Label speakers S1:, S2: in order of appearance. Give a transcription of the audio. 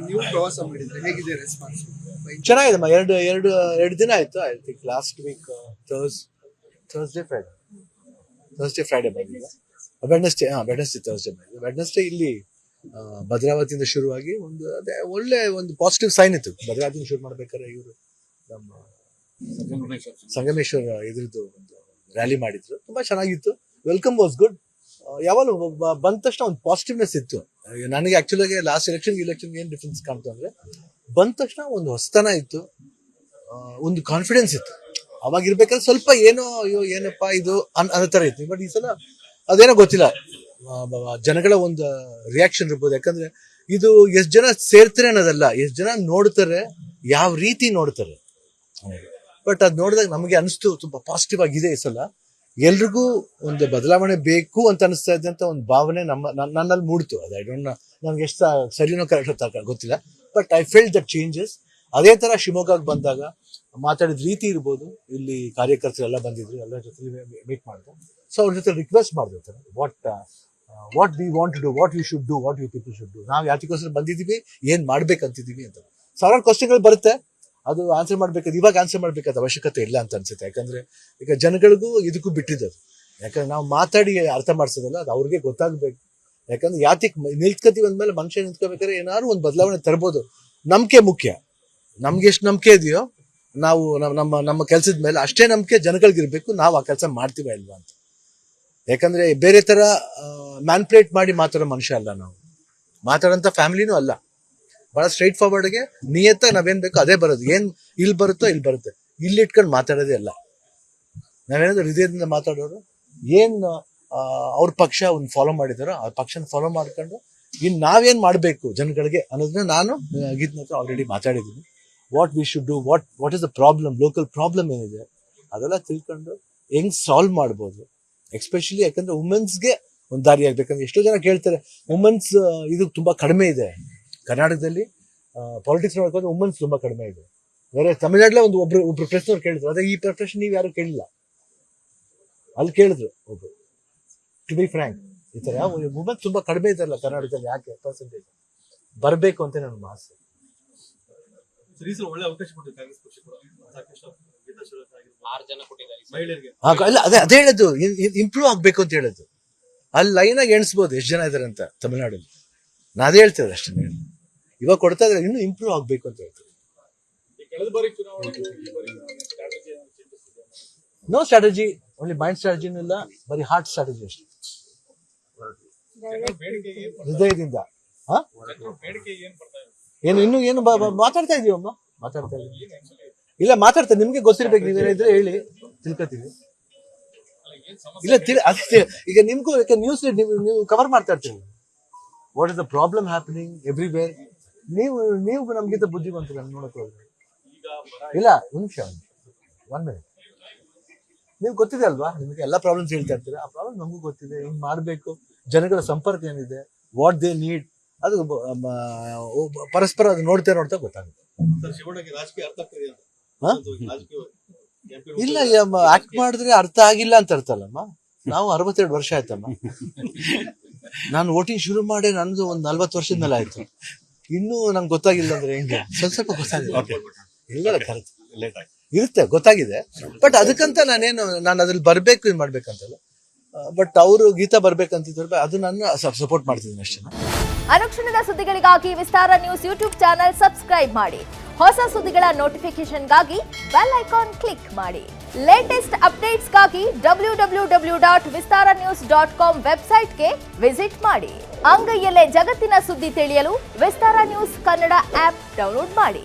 S1: ನೀವು ಪ್ರವಾಸ ಮಾಡಿದ್ರೆ ಹೇಗಿದೆ ರೆಸ್ಪಾನ್ಸ್?
S2: ಚೆನ್ನಾಗಿದೆ. ಎರಡು ದಿನ ಆಯ್ತು. I think last week Thursday Friday ಬಂದಿದೆ. ವೆಡ್ನೆಸ್ಡೇ ಥರ್ಸ್ಡೇ ಬಂದಿದೆ. ವೆಡ್ನೆಸ್ಡೇ ಇಲ್ಲಿ ಭದ್ರಾವತಿಯಿಂದ ಶುರುವಾಗಿ ಅದೇ ಒಳ್ಳೆ ಒಂದು ಪಾಸಿಟಿವ್ ಸೈನ್ ಇತ್ತು. ಭದ್ರಾವತಿಯಿಂದ ಶುರು ಮಾಡ್ಬೇಕಾದ್ರೆ ಇವರು ನಮ್ಮ ಸಂಗಮೇಶ್ವರ ಇದ್ರದ್ದು ಒಂದು ರ್ಯಾಲಿ ಮಾಡಿದ್ರು, ತುಂಬಾ ಚೆನ್ನಾಗಿತ್ತು. Welcome was good. ಯಾವಾಗಲೂ ಬಂದ ತಕ್ಷಣ ಒಂದು ಪಾಸಿಟಿವ್ನೆಸ್ ಇತ್ತು. ನನಗೆ ಆಕ್ಚುಲಿ ಲಾಸ್ಟ್ ಎಲೆಕ್ಷನ್ ಏನ್ ಡಿಫ್ರೆನ್ಸ್ ಕಾಣ್ತು ಅಂದ್ರೆ, ಬಂದ ತಕ್ಷಣ ಒಂದು ಹೊಸತನ ಇತ್ತು, ಒಂದು ಕಾನ್ಫಿಡೆನ್ಸ್ ಇತ್ತು. ಅವಾಗ ಇರ್ಬೇಕಾದ್ರೆ ಸ್ವಲ್ಪ ಏನಪ್ಪಾ ಇದು ಅನ್ನೋ ತರ ಇತ್ತು. ಬಟ್ ಈ ಸಲ ಅದೇನೋ ಗೊತ್ತಿಲ್ಲ, ಜನಗಳ ಒಂದು ರಿಯಾಕ್ಷನ್ ಇರ್ಬೋದು. ಯಾಕಂದ್ರೆ ಇದು ಎಷ್ಟು ಜನ ಸೇರ್ತಾರೆ ಅನ್ನೋದಲ್ಲ, ಎಷ್ಟು ಜನ ನೋಡ್ತಾರೆ, ಯಾವ ರೀತಿ ನೋಡ್ತಾರೆ. ಬಟ್ ಅದ್ ನೋಡಿದಾಗ ನಮಗೆ ಅನಿಸ್ತು ತುಂಬಾ ಪಾಸಿಟಿವ್ ಆಗಿದೆ ಈ ಸಲ. ಎಲ್ರಿಗೂ ಒಂದು ಬದಲಾವಣೆ ಬೇಕು ಅಂತ ಅನಿಸ್ತಾ ಇದ್ದಂತ ಒಂದು ಭಾವನೆ ನನ್ನಲ್ಲಿ ಮೂಡ್ತು. ಅದು ಐ ಡೋಂಟ್ ನೋ, ನಮ್ಗೆ ಎಷ್ಟು ಸರಿನೋ ಕರೆಕ್ಟ್ ಗೊತ್ತಿಲ್ಲ. But I feel that changes. ಅದೇ ತರ ಶಿವಮೊಗ್ಗಕ್ಕೆ ಬಂದಾಗ ಮಾತಾಡಿದ ರೀತಿ ಇರ್ಬೋದು, ಇಲ್ಲಿ ಕಾರ್ಯಕರ್ತರೆಲ್ಲ ಬಂದಿದ್ರು, ಎಲ್ಲರ ಜೊತೆ ಮೀಟ್ ಮಾಡಿದ್ರು. ಸೊ ಅವ್ರ ಜೊತೆ ರಿಕ್ವೆಸ್ಟ್ ಮಾಡಿದ್ರು, what we want to do, what you should do, what you people should do, ನಾವು ಯಾತಕ್ಕೋಸ್ಕರ ಬಂದಿದ್ದೀವಿ, ಏನ್ ಮಾಡ್ಬೇಕಂತಿದೀವಿ ಅಂತ. ಸಾವಿರಾರು ಕ್ವಶನ್ಗಳು ಬರುತ್ತೆ, ಅದು ಆನ್ಸರ್ ಮಾಡ್ಬೇಕಾದ್ರೆ ಇವಾಗ ಆನ್ಸರ್ ಮಾಡ್ಬೇಕಾದ ಅವಶ್ಯಕತೆ ಇಲ್ಲ ಅಂತ ಅನ್ಸುತ್ತೆ. ಯಾಕಂದ್ರೆ ಈಗ ಜನಗಳಿಗೂ ಇದಕ್ಕೂ ಬಿಟ್ಟಿದ್ದು. ಯಾಕಂದ್ರೆ ನಾವು ಮಾತಾಡಿ ಅರ್ಥ ಮಾಡಿಸೋದಲ್ಲ, ಅದು ಅವ್ರಿಗೆ ಗೊತ್ತಾಗ್ಬೇಕು. ಯಾಕಂದ್ರೆ ನಿಲ್ತ್ಕತೀವಿ ಅಂದ್ಮೇಲೆ ಮನುಷ್ಯ ನಿಂತ್ಕೋಬೇಕಾದ್ರೆ ಏನಾದ್ರು ಒಂದು ಬದಲಾವಣೆ ತರ್ಬೋದು. ನಂಬಿಕೆ ಮುಖ್ಯ. ನಮ್ಗೆ ಎಷ್ಟು ನಂಬಿಕೆ ಇದೆಯೋ ನಾವು ನಮ್ಮ ಕೆಲಸದ ಮೇಲೆ ಅಷ್ಟೇ ನಂಬಿಕೆ ಜನಗಳಿಗಿರ್ಬೇಕು. ನಾವು ಆ ಕೆಲಸ ಮಾಡ್ತೀವ ಇಲ್ವಾ ಅಂತ. ಯಾಕಂದ್ರೆ ಬೇರೆ ತರ ಮ್ಯಾನ್ಪ್ಲೇಟ್ ಮಾಡಿ ಮಾತಾಡೋ ಮನುಷ್ಯ ಅಲ್ಲ ನಾವು, ಮಾತಾಡೋಂಥ ಫ್ಯಾಮಿಲಿನೂ ಅಲ್ಲ. ಬಹಳ ಸ್ಟ್ರೈಟ್ ಫಾರ್ವರ್ಡ್ಗೆ ನಿಯತ್ತಾಗಿ ನಾವೇನ್ ಬೇಕೋ ಅದೇ ಬರೋದು. ಏನ್ ಇಲ್ಲಿ ಬರುತ್ತೋ ಇಲ್ಲಿ ಬರುತ್ತೆ. ಇಲ್ಲಿ ಇಟ್ಕೊಂಡು ಮಾತಾಡೋದೇ ಅಲ್ಲ. ನಾವೇನಾದ್ರು ಹೃದಯದಿಂದ ಮಾತಾಡೋರು, ಏನ್ ಅವ್ರ ಪಕ್ಷ ಒಂದು ಫಾಲೋ ಮಾಡಿದಾರೋ ಆ ಪಕ್ಷನ ಫಾಲೋ ಮಾಡ್ಕೊಂಡು ಇನ್ ನಾವೇನ್ ಮಾಡ್ಬೇಕು ಜನಗಳಿಗೆ ಅನ್ನೋದನ್ನ ನಾನು ಗೀತನ ಹತ್ರ ಆಲ್ರೆಡಿ ಮಾತಾಡಿದ್ದೀನಿ. What we should do, what is the problem, local problem ಏನಿದೆ ಅದೆಲ್ಲ ತಿಳ್ಕೊಂಡು ಹೆಂಗ್ ಸಾಲ್ವ್ ಮಾಡ್ಬೋದು. ಎಸ್ಪೆಷಲಿ ಯಾಕಂದ್ರೆ ವುಮೆನ್ಸ್ಗೆ ಒಂದು ದಾರಿ ಆಗ್ಬೇಕಂದ್ರೆ ಎಷ್ಟೋ ಜನ ಕೇಳ್ತಾರೆ, ವುಮೆನ್ಸ್ ಇದು ತುಂಬಾ ಕಡಿಮೆ ಇದೆ ಕರ್ನಾಟಕದಲ್ಲಿ. ಪಾಲಿಟಿಕ್ಸ್ ನೋಡ್ಕೊಂಡು ವುಮೆನ್ಸ್ ತುಂಬಾ ಕಡಿಮೆ ಇದೆ. ಬೇರೆ ತಮಿಳ್ನಾಡಲ್ಲೇ ಒಬ್ರು ಪ್ರಶ್ನೆ ಕೇಳಿದ್ರು, ಅದೇ ಈ ಪ್ರಶ್ನೆ ನೀವು ಯಾರು ಕೇಳಿಲ್ಲ. ಅಲ್ಲಿ ಕೇಳಿದ್ರು ಒಬ್ರು, ಟು ಬಿ ಫ್ರ್ಯಾಂಕ್, ಈ ತರ ವುಮೆನ್ಸ್ ತುಂಬಾ ಕಡಿಮೆ ಇದಾರಲ್ಲ ಕರ್ನಾಟಕದಲ್ಲಿ, ಯಾಕೆ ಪರ್ಸೆಂಟೇಜ್ ಬರ್ಬೇಕು ಅಂತ ನನ್ನ ಆಸೆ. ಅದೇ ಹೇಳೋದು, ಇಂಪ್ರೂವ್ ಆಗ್ಬೇಕು ಅಂತ ಹೇಳೋದು. ಅಲ್ಲಿ ಲೈನಾಗಿ ಎಣಿಸ್ಬೋದು ಎಷ್ಟು ಜನ ಇದಾರೆ ಅಂತ ತಮಿಳ್ನಾಡಲ್ಲಿ. ನಾ ಅದೇ ಹೇಳ್ತಿರೋದು ಅಷ್ಟೇ. ಇವಾಗ ಕೊಡ್ತಾ ಇದ್ರೆ ಇನ್ನೂ ಇಂಪ್ರೂವ್ ಆಗ್ಬೇಕು ಅಂತ ಹೇಳ್ತೀವಿ. ನೋ ಸ್ಟ್ರಾಟಜಿ, ಓನ್ಲಿ ಮೈಂಡ್ ಸ್ಟ್ರಾಟಜಿನೂ ಇಲ್ಲ, ಬರೀ ಹಾರ್ಟ್ ಸ್ಟ್ರಾಟಜಿ ಅಷ್ಟೇ. ಹೃದಯದಿಂದ ಏನು ಮಾತಾಡ್ತಾ ಇದೀವಮ್ಮ, ಮಾತಾಡ್ತಾ ಇದೀವಿ. ಇಲ್ಲ ಮಾತಾಡ್ತಾರೆ, ನಿಮ್ಗೆ ಗೊತ್ತಿರ್ಬೇಕು. ನೀವೇನಿದ್ರೆ ಹೇಳಿ, ತಿಳ್ಕೊತೀವಿ. ಇಲ್ಲ ಈಗ ನಿಮ್ಗೂ ನ್ಯೂಸ್ ನೀವು ಕವರ್ ಮಾಡ್ತಾ ಇರ್ತೀವಿ. What is the problem happening everywhere. ನೀವು ನಮ್ಗಿಂತ ಬುದ್ಧಿವಂತರು ನೋಡಕ್ ಹೋದ್ರೆ. ಇಲ್ಲ ಒಂದು ನಿಮಿಷ, 1 minute. ನೀವು ಗೊತ್ತಿದೆ ಅಲ್ವಾ, ನಿಮಗೆ ಎಲ್ಲಾ ಪ್ರಾಬ್ಲಮ್ಸ್ ಹೇಳ್ತಾ ಇರ್ತೀರ. ಆ ಪ್ರಾಬ್ಲಮ್ ನಮಗೂ ಗೊತ್ತಿದೆ. ಹಿಂಗ್ ಮಾಡ್ಬೇಕು, ಜನಗಳ ಸಂಪರ್ಕ ಏನಿದೆ, ವಾಟ್ ದೇ ನೀಡ್, ಅದು ಪರಸ್ಪರ ಅದು ನೋಡ್ತಾ ಗೊತ್ತಾಗುತ್ತೆ. ಇಲ್ಲ ಆಕ್ಟ್ ಮಾಡಿದ್ರೆ ಅರ್ಥ ಆಗಿಲ್ಲ ಅಂತ ಅರ್ಥಲ್ಲಮ್ಮ. ನಾವು 62 ವರ್ಷ ಆಯ್ತಮ್ಮ. ನಾನು ವೋಟಿಂಗ್ ಶುರು ಮಾಡಿ ನಂದು ಒಂದು 40 ವರ್ಷದ ಮೇಲೆ ಆಯ್ತು. ಇನ್ನೂ ನಂಗೆ ಗೊತ್ತಾಗಿಲ್ಲ ಅಂದ್ರೆ ಹೆಂಗೆ? ಸ್ವಲ್ಪ ಗೊತ್ತಾಗಿದೆ. ಇಲ್ಲ ಕರೆಕ್ಟ್ ಇರುತ್ತೆ, ಗೊತ್ತಾಗಿದೆ. ಬಟ್ ಅದಕ್ಕಂತ ನಾನು ಅದ್ರಲ್ಲಿ ಬರ್ಬೇಕು ಇದು ಮಾಡ್ಬೇಕಂತಲ್ಲ. ಬಟ್ ಅವರು ಗೀತಾ ಬರ್ಬೇಕಂತಿದ್ರೆ ಅದು ನಾನು ಸಪೋರ್ಟ್ ಮಾಡ್ತಿದ್ದೀನಿ ಅಷ್ಟೇ.
S3: ಅನುಕ್ಷಣದ ಸುದ್ದಿಗಳಿಗಾಗಿ ವಿಸ್ತಾರ ನ್ಯೂಸ್ ಯೂಟ್ಯೂಬ್ ಚಾನೆಲ್ ಸಬ್ಸ್ಕ್ರೈಬ್ ಮಾಡಿ. ಹೊಸ ಸುದ್ದಿಗಳ ನೋಟಿಫಿಕೇಶನ್ಗಾಗಿ ಬೆಲ್ ಐಕಾನ್ ಕ್ಲಿಕ್ ಮಾಡಿ. ಲೇಟೆಸ್ಟ್ ಅಪ್ಡೇಟ್ಸ್ಗಾಗಿ www.vistaranews.com ವೆಬ್ಸೈಟ್ಗೆ ವಿಸಿಟ್ ಮಾಡಿ. ಅಂಗೈಯಲ್ಲೇ ಜಗತ್ತಿನ ಸುದ್ದಿ ತಿಳಿಯಲು ವಿಸ್ತಾರ ನ್ಯೂಸ್ ಕನ್ನಡ ಆಪ್ ಡೌನ್ಲೋಡ್ ಮಾಡಿ.